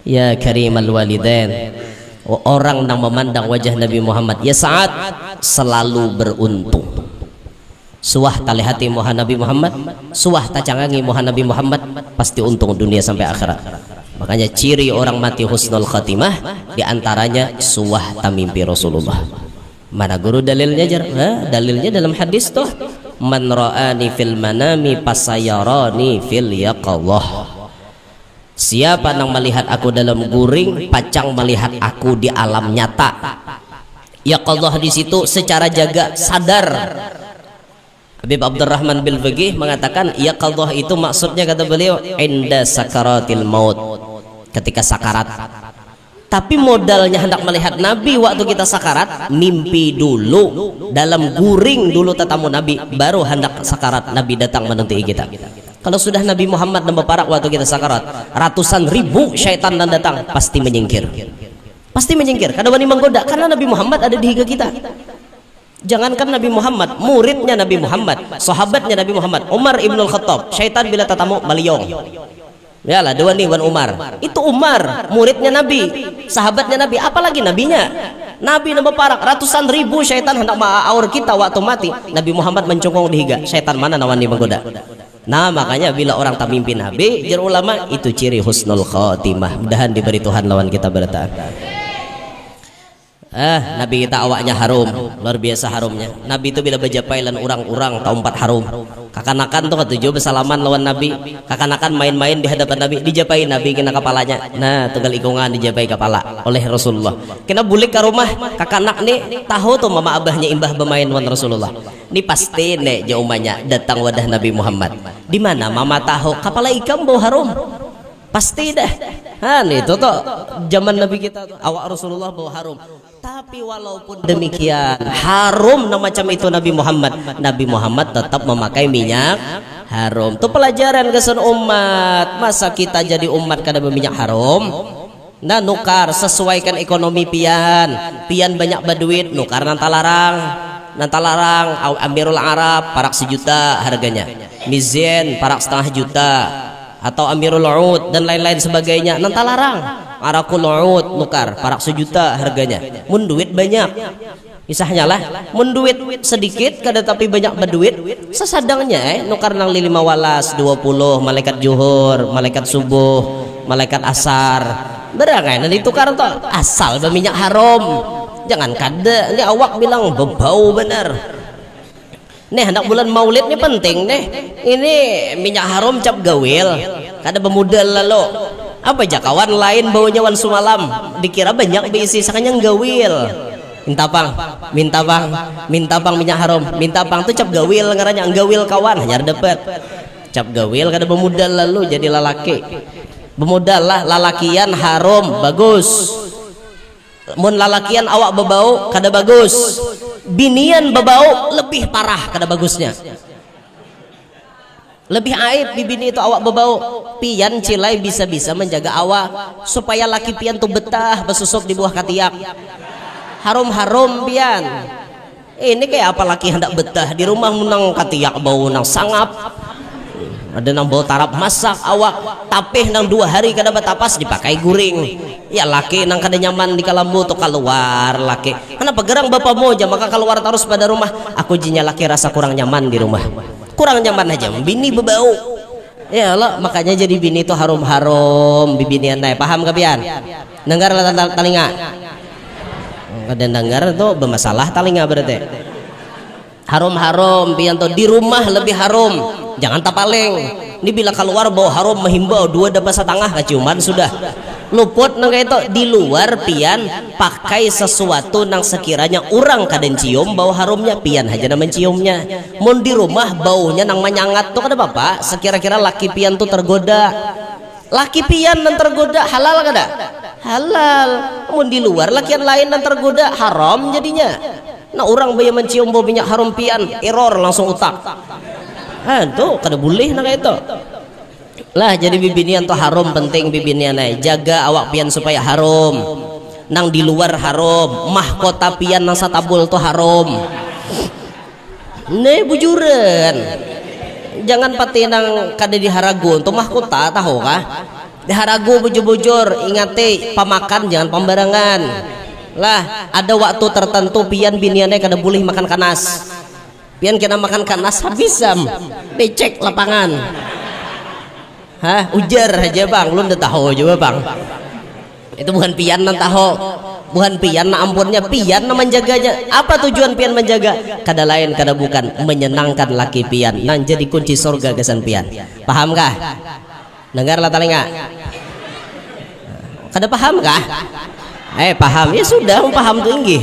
ya karimal walidain. Orang yang memandang wajah Nabi Muhammad ya Sa'ad selalu beruntung. Suah tali hati muha Nabi Muhammad, suah tacangangi muha Nabi Muhammad, pasti untung dunia sampai akhirat. Makanya ciri orang mati husnul khatimah diantaranya suah tamimpi Rasulullah. Mana guru dalilnya jar? Dalilnya dalam hadis tuh, man ra'ani fil manami pasayarani fil yaqallah. Siapa yang melihat aku dalam guring, pacang melihat aku di alam nyata. Yaqallah di situ secara jaga sadar. Habib Abdurrahman bil Faqih mengatakan yaqallah itu maksudnya kata beliau inda sakaratil maut, ketika sakarat. Tapi modalnya hendak melihat Nabi waktu kita sakarat, mimpi dulu dalam guring dulu tetamu Nabi, baru hendak sakarat Nabi datang menentuhi kita. Kalau sudah Nabi Muhammad nambah parak waktu kita sakarat, ratusan ribu syaitan dan datang, pasti menyingkir. Pasti menyingkir, kadang wani menggoda karena Nabi Muhammad ada di higa kita. Jangankan Nabi Muhammad, muridnya Nabi Muhammad, sahabatnya Nabi Muhammad, Umar ibnul Khattab, syaitan bila tatamu maliong. Ya lah, dua nih wan Umar. Itu Umar, muridnya Nabi, sahabatnya Nabi, apalagi nabinya. Nabi nambah parak, ratusan ribu syaitan hendak ma'aur kita waktu mati. Nabi Muhammad mencungkung di higa, syaitan mana nawani menggoda. Nah makanya bila orang tak mimpi Nabi, jar ulama itu ciri husnul khatimah. Mudahan diberi Tuhan lawan kita bertahan. Nabi kita awaknya harum, luar biasa harumnya. Nabi itu bila bejapailan orang-orang tahun 4 harum. Kakanakan tuh ketujuh bersalaman lawan Nabi. Kakanakan main-main di hadapan Nabi, dijapai Nabi kena kepalanya. Nah tunggal ikungan dijapai kepala oleh Rasulullah. Kena bulik ke rumah kakanak nih, tahu tuh mama abahnya imbah bermain wan Rasulullah. Ini pasti nih jaumanya datang wadah Nabi Muhammad. Di mana mama tahu kepala ikan bau harum? Pasti dah. Itu tuh zaman Nabi kita tuh, awak Rasulullah bau harum. Tapi walaupun demikian harum nah macam itu Nabi Muhammad tetap memakai minyak harum. Itu pelajaran kesan umat. Masa kita jadi umat kada berminyak harum? Nah nukar sesuaikan ekonomi pian banyak berduit nukar nanti larang Amirul Arab parak 1 juta harganya, Mizan parak 0,5 juta, atau Amirul Ud dan lain-lain sebagainya nanti larang. Arakul Ud nukar parak 1 juta harganya. Mun duit banyak kisahnya lah, mun duit sedikit kada tapi banyak berduit sesadangnya nukar nang 5 walas 20 malaikat juhur, malaikat subuh, malaikat asar berangan nanti tukar tuh asal berminyak harum. Jangan kada ini awak bilang bebau benar. Nih anak bulan maulid ini penting nih, ini minyak harum cap gawil kada bermodal lalu apa aja kawan lain baunya wan sumalam dikira banyak berisi sakanya gawil. Minta pang minyak harum, minta pang tuh cap gawil ngaranya gawil kawan hanya dapat cap gawil kada bermodal lalu jadi lalaki. Bermodal lah lalakian harum bagus, mun lalakian awak bebau kada bagus, binian bebau lebih parah kada bagusnya, lebih aib bibini itu awak bebau. Pian cilai bisa-bisa menjaga awak supaya laki pian tuh betah bersusuk di buah katiak. Harum-harum pian. Ini kayak apa laki hendak betah di rumah menang katiak bau nang sangap. Ada nang bau tarap masak awak tapih nang 2 hari kada batapas dipakai guring. Ya laki nang kada nyaman di kalambu tuh keluar laki. Kenapa gerang bapak moja maka keluar terus pada rumah. Aku jinya laki rasa kurang nyaman di rumah. Kurang nyaman aja bini bebau. Ya Allah makanya jadi bini itu harum-harum bibinian naik. Paham kapian? Dengar talinga. Kada dengar tuh bermasalah talinga berarti. Harum-harum pian tuh di rumah lebih harum. Jangan tapaling. Ini bila keluar bau harum menghimbau 2 dapat setengah keciuman sudah. Luput nang itu di luar pian pakai sesuatu nang sekiranya orang kada cium bau harumnya pian aja nang menciumnya. Mun di rumah baunya nang menyangat tuh kada apa sekira-kira laki pian tuh tergoda. Laki pian nang tergoda halal kada? Halal. Mun di luar lakian lain nang tergoda haram jadinya. Nah orang bayar mencium bau minyak harum pian error langsung utak. Tuh kada boleh nang itu. Lah jadi bibinian tuh harum penting bibinian jaga awak pian supaya harum. nang di luar haram, mahkota pian nang satabul tuh haram. Ne bujuran, jangan pati nang kada diharagu untuk mahkota tahu kah? Diharagu bujur-bujur, ingate pamakan jangan pembarangan. Lah ada waktu tertentu pian biniannya kada boleh makan kanas. Pian kena makan kanas habisam, becek lapangan. Hah, ujar aja bang, lu udah tahu juga bang. Itu bukan pian nan tahu. Bukan pian na ampunnya, pian na menjaganya. Apa tujuan pian menjaga? Kada lain kada bukan menyenangkan laki pian nan jadi kunci surga kesan pian. Paham kah? Dengar lah telinga. Kada paham kah? Paham ya sudah, paham tinggi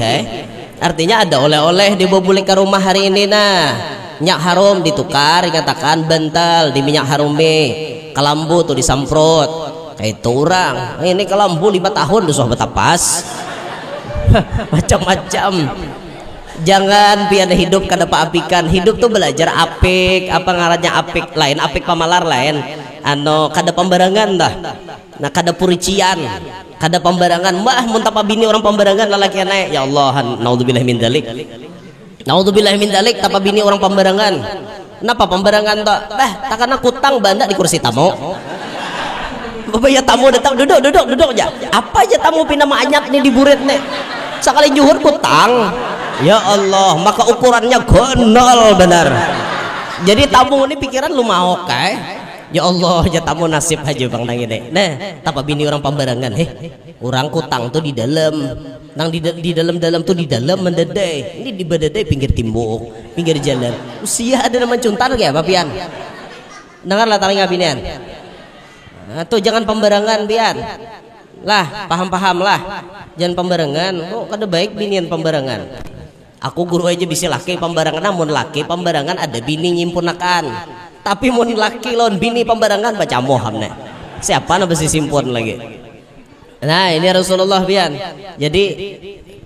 artinya ada oleh-oleh dibawa ke rumah hari ini nah. Minyak harum ditukar, dikatakan bental di minyak harume. Kelambu tuh disamprot. Kayak itu orang. Ini kelambu 5 tahun tuh sobat tapas. Macam-macam. Jangan pian hidup kada paapikan. Hidup tuh belajar apik, apa ngarannya apik lain, apik pamalar lain. Kada pembarangan dah. Nah kada purician, kada pembarangan. Mbah mun tapa bini orang pembarangan lalaki naik. Ya Allah, naudzubillah min dzalik. Naudzubillah min dzalik tapa bini orang pembarangan. Kenapa pembarangan toh? Takana kutang banda di kursi tamu. Bapak ya tamu datang duduk aja. Apa aja tamu pindah anyap nih di buret nih. Sekali juhur kutang. Ya Allah, maka ukurannya gonol benar. Jadi tamu ini pikiran lu mau kae. Ya Allah, ya tamu nasib aja bang nang ini. Nah, tapa bini orang pembarangan. Orang kutang tuh di dalam. Nang di dalam tuh di dalam mendedai. Ini di bededai pinggir timbuk, pinggir jalan. Usia ada nama cuntar ya, Bapian. Dengarlah talinga binian. Nah, tuh jangan pembarangan pian. Lah, paham-paham lah. Jangan pembarangan. Oh, kada baik binian pembarangan. Aku guru aja bisa laki pembarangan, namun laki pembarangan ada bini nyimpunakan. Tapi mun laki lawan bini pembarangan baca moham nih. Siapa na besi simpon lagi. Nah, ini Rasulullah pian. Jadi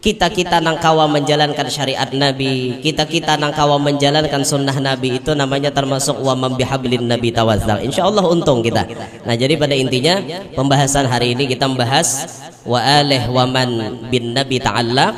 kita nang kawa menjalankan syariat Nabi, kita nang kawa menjalankan sunnah Nabi, itu namanya termasuk wa man bihablin nabi tawazzal. Insyaallah untung kita. Nah, jadi pada intinya pembahasan hari ini kita membahas wa alih wa man bin nabi ta'allaq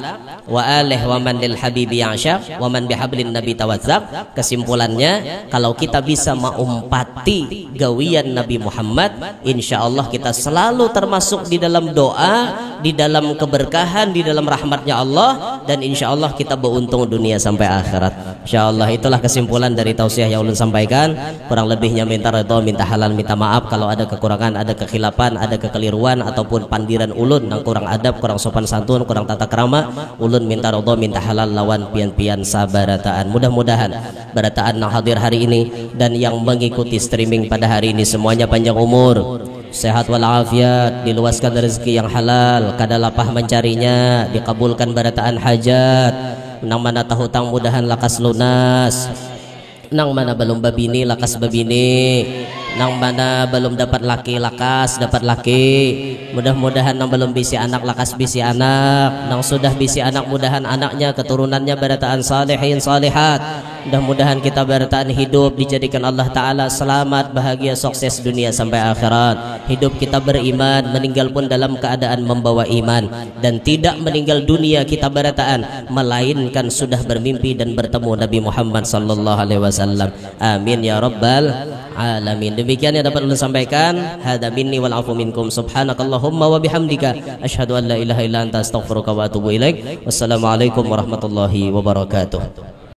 wa alih wa man lil habibi ya'syaq wa man bihablin nabi tawazzal. Kesimpulannya, kalau kita bisa mengumpati gawian Nabi Muhammad, insyaallah kita selalu termasuk di dalam doa, di dalam keberkahan, di dalam rahmatnya Allah, dan insyaallah kita beruntung dunia sampai akhirat. Insyaallah itulah kesimpulan dari tausiah yang ulun sampaikan. Kurang lebihnya minta redha, minta halal, minta maaf kalau ada kekurangan, ada kekhilapan, ada kekeliruan ataupun pandiran ulun nang kurang adab, kurang sopan santun, kurang tata krama. Ulun minta redha, minta halal lawan pian-pian sabarataan. Mudah-mudahan barataan nang hadir hari ini dan yang mengikuti streaming pada hari ini semuanya panjang umur, sehat walafiat, diluaskan rezeki yang halal, kada lapah mencarinya, dikabulkan barataan hajat, nang mana tahu hutang mudahan lakas lunas, nang mana belum babini lakas babini, nang mana belum dapat laki lakas dapat laki, mudah-mudahan nang belum bisi anak lakas bisi anak, nang sudah bisi anak mudahan anaknya keturunannya barataan salihin salihat. Mudah-mudahan kita barataan hidup dijadikan Allah Ta'ala selamat, bahagia, sukses dunia sampai akhirat. Hidup kita beriman, meninggal pun dalam keadaan membawa iman, dan tidak meninggal dunia kita barataan melainkan sudah bermimpi dan bertemu Nabi Muhammad sallallahu alaihi wasallam. Amin ya rabbal alamin. Demikian yang dapat ulun sampaikan. Hada minni wal afu minkum. Subhanakallahumma wa bihamdika asyhadu an la ilaha illa anta astaghfiruka wa atubu ilaik. Wassalamualaikum warahmatullahi wabarakatuh.